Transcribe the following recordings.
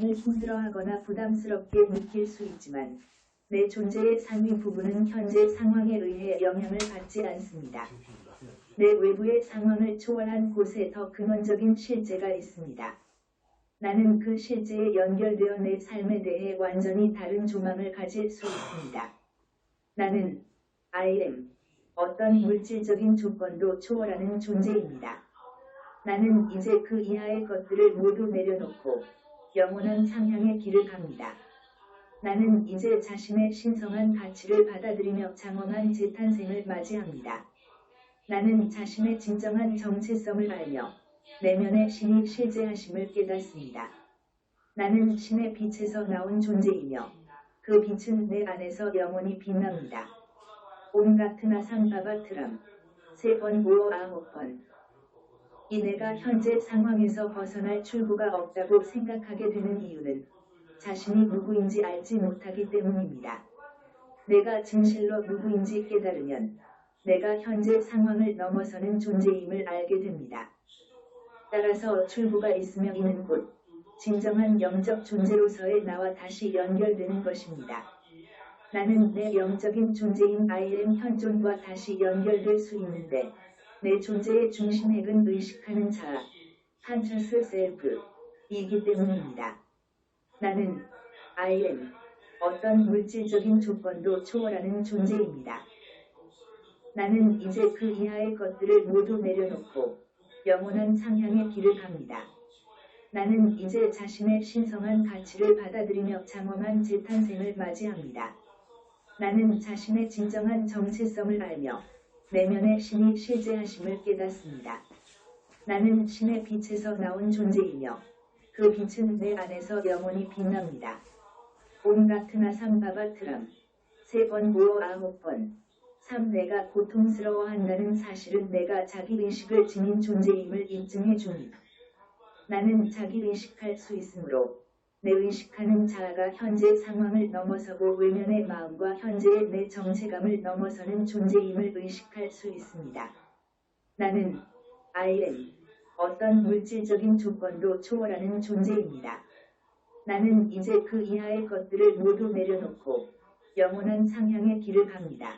삶을 힘들어하거나 부담스럽게 느낄 수 있지만 내 존재의 상위 부분은 현재 상황에 의해 영향을 받지 않습니다. 내 외부의 상황을 초월한 곳에 더 근원적인 실제가 있습니다. 나는 그 실제에 연결되어 내 삶에 대해 완전히 다른 조망을 가질 수 있습니다. 나는 I am 어떤 물질적인 조건도 초월하는 존재입니다. 나는 이제 그 이하의 것들을 모두 내려놓고 영원한 상향의 길을 갑니다. 나는 이제 자신의 신성한 가치를 받아들이며 장엄한 재탄생을 맞이합니다. 나는 자신의 진정한 정체성을 알며 내면의 신이 실제하심을 깨닫습니다. 나는 신의 빛에서 나온 존재이며 그 빛은 내 안에서 영원히 빛납니다. 온가트나삼바바트람 3번 5, 9번 이 내가 현재 상황에서 벗어날 출구가 없다고 생각하게 되는 이유는 자신이 누구인지 알지 못하기 때문입니다. 내가 진실로 누구인지 깨달으면 내가 현재 상황을 넘어서는 존재임을 알게 됩니다. 따라서 출구가 있으며 있는 곳, 진정한 영적 존재로서의 나와 다시 연결되는 것입니다. 나는 내 영적인 존재인 I am 현존과 다시 연결될 수 있는데 내 존재의 중심 핵은 의식하는 자아, Conscious Self이기 때문입니다. 나는 I am 어떤 물질적인 조건도 초월하는 존재입니다. 나는 이제 그 이하의 것들을 모두 내려놓고 영원한 상향의 길을 갑니다. 나는 이제 자신의 신성한 가치를 받아들이며 장엄한 재탄생을 맞이합니다. 나는 자신의 진정한 정체성을 알며 내면의 신이 실제하심을 깨닫습니다. 나는 신의 빛에서 나온 존재이며 그 빛은 내 안에서 영원히 빛납니다. 온가트나삼바바트람 3번 5, 9번 3. 내가 고통스러워한다는 사실은 내가 자기의식을 지닌 존재임을 인증해 줍니다. 나는 자기의식할 수 있으므로 내 의식하는 자아가 현재 상황을 넘어서고 외면의 마음과 현재의 내 정체감을 넘어서는 존재임을 의식할 수 있습니다. 나는 I am 어떤 물질적인 조건도 초월하는 존재입니다. 나는 이제 그 이하의 것들을 모두 내려놓고 영원한 상향의 길을 갑니다.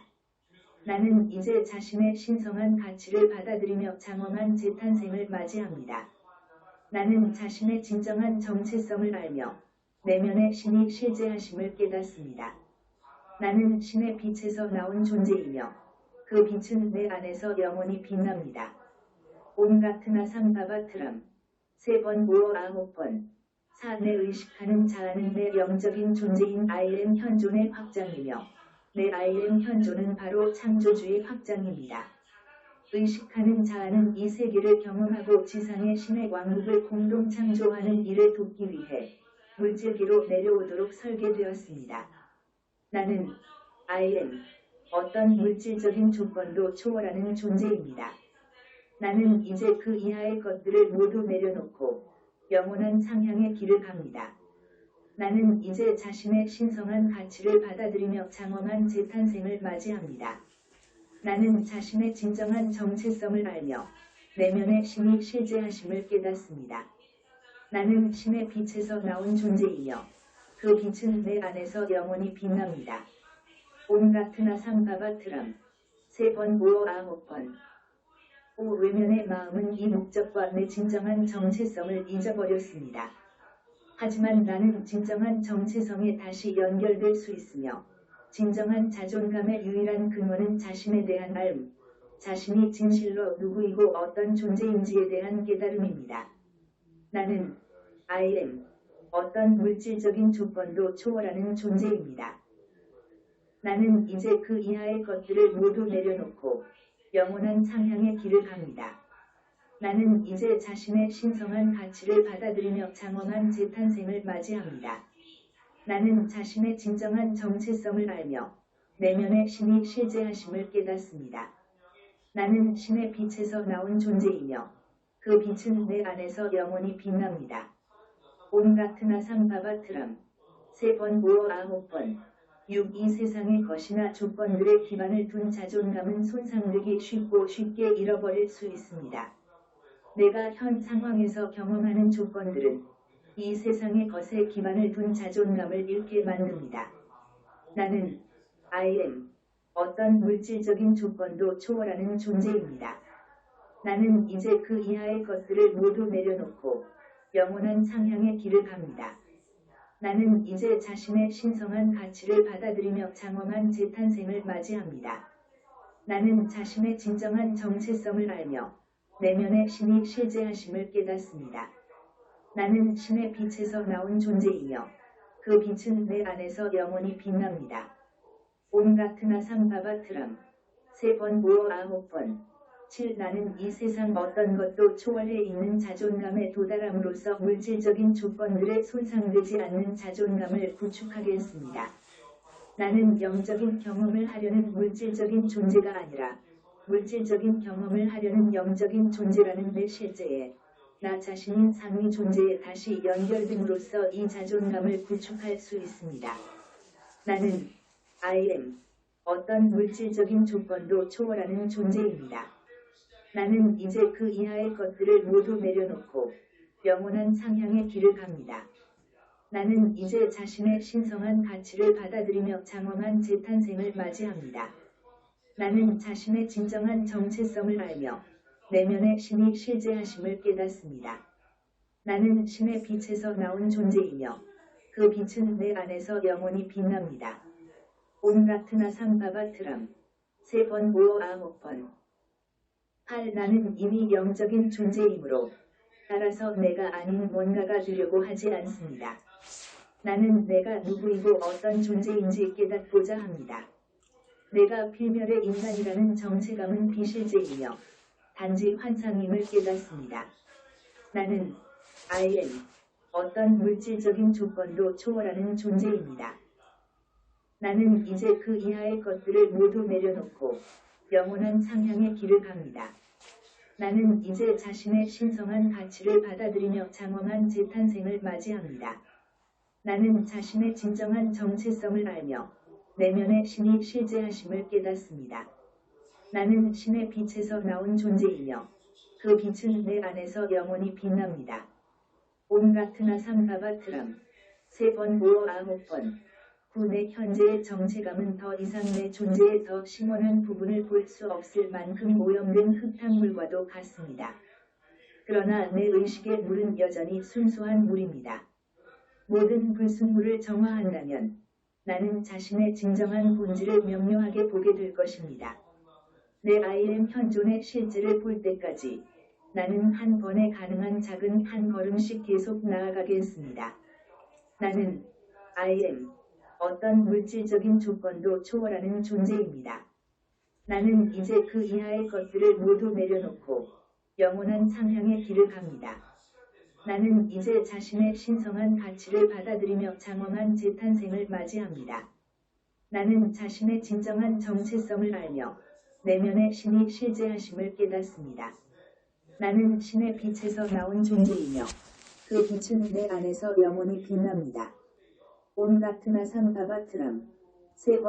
나는 이제 자신의 신성한 가치를 받아들이며 장엄한 재탄생을 맞이합니다. 나는 자신의 진정한 정체성을 알며 내면의 신이 실제하심을 깨닫습니다. 나는 신의 빛에서 나온 존재이며 그 빛은 내 안에서 영원히 빛납니다. 온가트나삼바바트람 3번 5, 9번 4. 내 의식하는 자아는 내 영적인 존재인 I am 현존의 확장이며 내 I am 현존은 바로 창조주의 확장입니다. 의식하는 자아는 이 세계를 경험하고 지상의 신의 왕국을 공동 창조하는 일을 돕기 위해 물질계로 내려오도록 설계되었습니다. 나는 I am 어떤 물질적인 조건도 초월하는 존재입니다. 나는 이제 그 이하의 것들을 모두 내려놓고 영원한 상향의 길을 갑니다. 나는 이제 자신의 신성한 가치를 받아들이며 장엄한 재탄생을 맞이합니다. 나는 자신의 진정한 정체성을 알며 내면의 신이 실제하심을 깨닫습니다. 나는 신의 빛에서 나온 존재이며 그 빛은 내 안에서 영원히 빛납니다. 온가트나삼바바트람 3번 5, 9번 5. 외면의 마음은 이 목적과 내 진정한 정체성을 잊어버렸습니다. 하지만 나는 진정한 정체성에 다시 연결될 수 있으며 진정한 자존감의 유일한 근원은 자신에 대한 알, 자신이 진실로 누구이고 어떤 존재인지에 대한 깨달음입니다. 나는 I am 어떤 물질적인 조건도 초월하는 존재입니다. 나는 이제 그 이하의 것들을 모두 내려놓고 영원한 상향의 길을 갑니다. 나는 이제 자신의 신성한 가치를 받아들이며 장엄한 재탄생을 맞이합니다. 나는 자신의 진정한 정체성을 알며 내면의 신이 실제하심을 깨닫습니다. 나는 신의 빛에서 나온 존재이며 그 빛은 내 안에서 영원히 빛납니다. 온가트나삼바바트람 3번 5, 9번 6. 이 세상의 것이나 조건들의 기반을 둔 자존감은 손상되기 쉽고 쉽게 잃어버릴 수 있습니다. 내가 현 상황에서 경험하는 조건들은 이 세상의 것에 기반을 둔 자존감을 잃게 만듭니다. 나는 I am 어떤 물질적인 조건도 초월하는 존재입니다. 나는 이제 그 이하의 것들을 모두 내려놓고 영원한 상향의 길을 갑니다. 나는 이제 자신의 신성한 가치를 받아들이며 장엄한 재탄생을 맞이합니다. 나는 자신의 진정한 정체성을 알며 내면의 신이 실제하심을 깨닫습니다. 나는 신의 빛에서 나온 존재이며 그 빛은 내 안에서 영원히 빛납니다. 온가트나 삼바바트람 3번 5 9번 7 나는 이 세상 어떤 것도 초월해 있는 자존감에 도달함으로써 물질적인 조건들에 손상되지 않는 자존감을 구축하겠습니다. 나는 영적인 경험을 하려는 물질적인 존재가 아니라 물질적인 경험을 하려는 영적인 존재라는 내 실제에 나 자신인 상위 존재에 다시 연결됨으로써 이 자존감을 구축할 수 있습니다. 나는 I am 어떤 물질적인 조건도 초월하는 존재입니다. 나는 이제 그 이하의 것들을 모두 내려놓고 영원한 상향의 길을 갑니다. 나는 이제 자신의 신성한 가치를 받아들이며 장엄한 재탄생을 맞이합니다. 나는 자신의 진정한 정체성을 알며 내면의 신이 실제하심을 깨닫습니다. 나는 신의 빛에서 나온 존재이며 그 빛은 내 안에서 영원히 빛납니다. 온라트나 삼바바트람 3번 5 9번 8 나는 이미 영적인 존재이므로 따라서 내가 아닌 뭔가가 되려고 하지 않습니다. 나는 내가 누구이고 어떤 존재인지 깨닫고자 합니다. 내가 필멸의 인간이라는 정체감은 비실제이며 단지 환상임을 깨닫습니다. 나는 I am 어떤 물질적인 조건도 초월하는 존재입니다. 나는 이제 그 이하의 것들을 모두 내려놓고 영원한 상향의 길을 갑니다. 나는 이제 자신의 신성한 가치를 받아들이며 장엄한 재탄생을 맞이합니다. 나는 자신의 진정한 정체성을 알며 내면의 신이 실제하심을 깨닫습니다. 나는 신의 빛에서 나온 존재이며 그 빛은 내 안에서 영원히 빛납니다. 온라트나 삼바바트람 3번 5 9번 9 내 현재의 정체감은 더 이상 내 존재의 더 심원한 부분을 볼 수 없을 만큼 오염된 흙탕물과도 같습니다. 그러나 내 의식의 물은 여전히 순수한 물입니다. 모든 불순물을 정화한다면 나는 자신의 진정한 본질을 명료하게 보게 될 것입니다. 내 I am 현존의 실제를 볼 때까지 나는 한 번에 가능한 작은 한 걸음씩 계속 나아가겠습니다. 나는 I am 어떤 물질적인 조건도 초월하는 존재입니다. 나는 이제 그 이하의 것들을 모두 내려놓고 영원한 상향의 길을 갑니다. 나는 이제 자신의 신성한 가치를 받아들이며 장엄한 재탄생을 맞이합니다. 나는 자신의 진정한 정체성을 알며 내면의 신이 실제하심을 깨닫습니다. 나는 신의 빛에서 나온 존재이며 그 빛은 내 안에서 영원히 빛납니다. 온라트나 삼바바트람 3번